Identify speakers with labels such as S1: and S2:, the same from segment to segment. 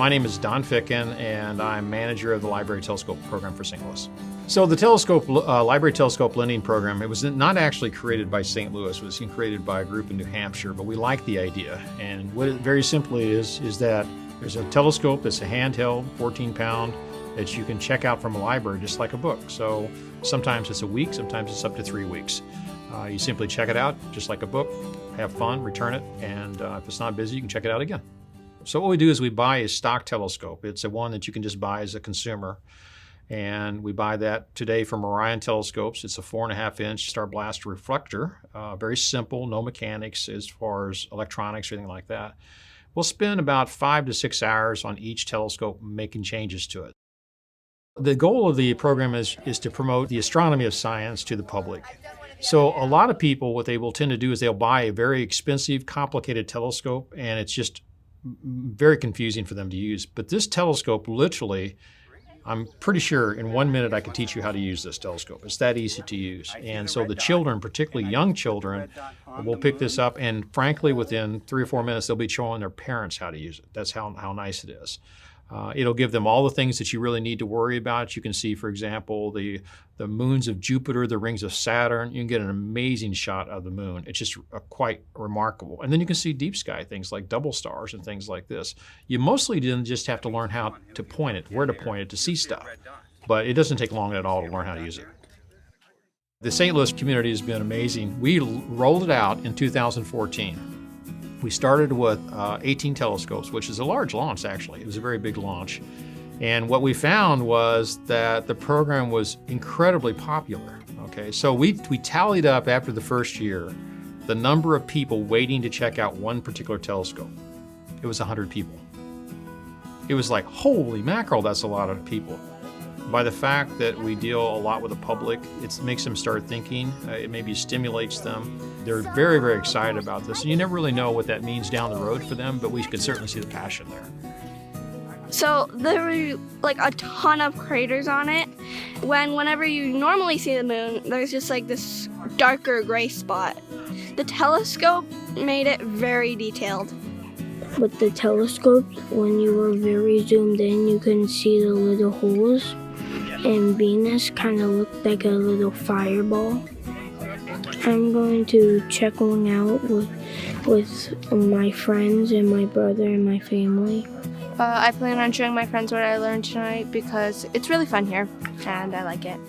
S1: My name is Don Ficken, and I'm manager of the Library Telescope program for St. Louis. So the Library Telescope Lending Program, it was not actually created by St. Louis. It was created by a group in New Hampshire, but we like the idea. And what it very simply is that there's a telescope that's a handheld, 14-pound, that you can check out from a library just like a book. So sometimes it's a week, sometimes it's up to 3 weeks. You simply check it out just like a book, have fun, return it, and if it's not busy, you can check it out again. So what we do is we buy a stock telescope. It's a one that you can just buy as a consumer. And we buy that today from Orion Telescopes. It's a 4.5-inch Star Blaster reflector, very simple, no mechanics as far as electronics or anything like that. We'll spend about 5 to 6 hours on each telescope making changes to it. The goal of the program is to promote the astronomy of science to the public. So a lot of people, what they will tend to do is they'll buy a very expensive, complicated telescope, and it's just very confusing for them to use. But this telescope, literally, I'm pretty sure in 1 minute I can teach you how to use this telescope. It's that easy to use. And so the children, particularly young children, will pick this up, and frankly, within 3 or 4 minutes, they'll be showing their parents how to use it. That's how nice it is. It'll give them all the things that you really need to worry about. You can see, for example, the moons of Jupiter, the rings of Saturn. You can get an amazing shot of the moon. It's just quite remarkable. And then you can see deep sky things like double stars and things like this. You mostly didn't just have to learn how to point it, where to point it to see stuff. But it doesn't take long at all to learn how to use it. The St. Louis community has been amazing. We rolled it out in 2014. We started with 18 telescopes, which is a large launch, actually. It was a very big launch. And what we found was that the program was incredibly popular. Okay, so we tallied up after the first year the number of people waiting to check out one particular telescope. It was 100 people. It was like, holy mackerel, that's a lot of people. By the fact that we deal a lot with the public, it makes them start thinking. It maybe stimulates them. They're very, very excited about this. And you never really know what that means down the road for them, but we can certainly see the passion there.
S2: So there were like a ton of craters on it. Whenever you normally see the moon, there's just like this darker gray spot. The telescope made it very detailed.
S3: With the telescope, when you were very zoomed in, you couldn't see the little holes. And Venus kind of looked like a little fireball. I'm going to check one out with my friends and my brother and my family.
S4: I plan on showing my friends what I learned tonight because it's really fun here and I like it.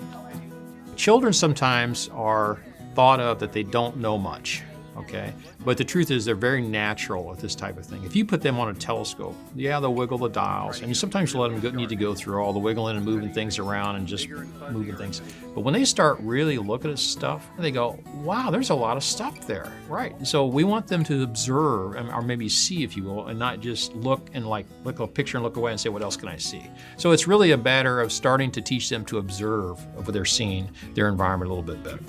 S1: Children sometimes are thought of that they don't know much. Okay, but the truth is they're very natural with this type of thing. If you put them on a telescope, yeah, they'll wiggle the dials, and sometimes you let them need to go through all the wiggling and moving things around and just moving things. But when they start really looking at stuff, they go, wow, there's a lot of stuff there, right? So we want them to observe, or maybe see, if you will, and not just look and look at a picture and look away and say, what else can I see? So it's really a matter of starting to teach them to observe what they're seeing, their environment a little bit better.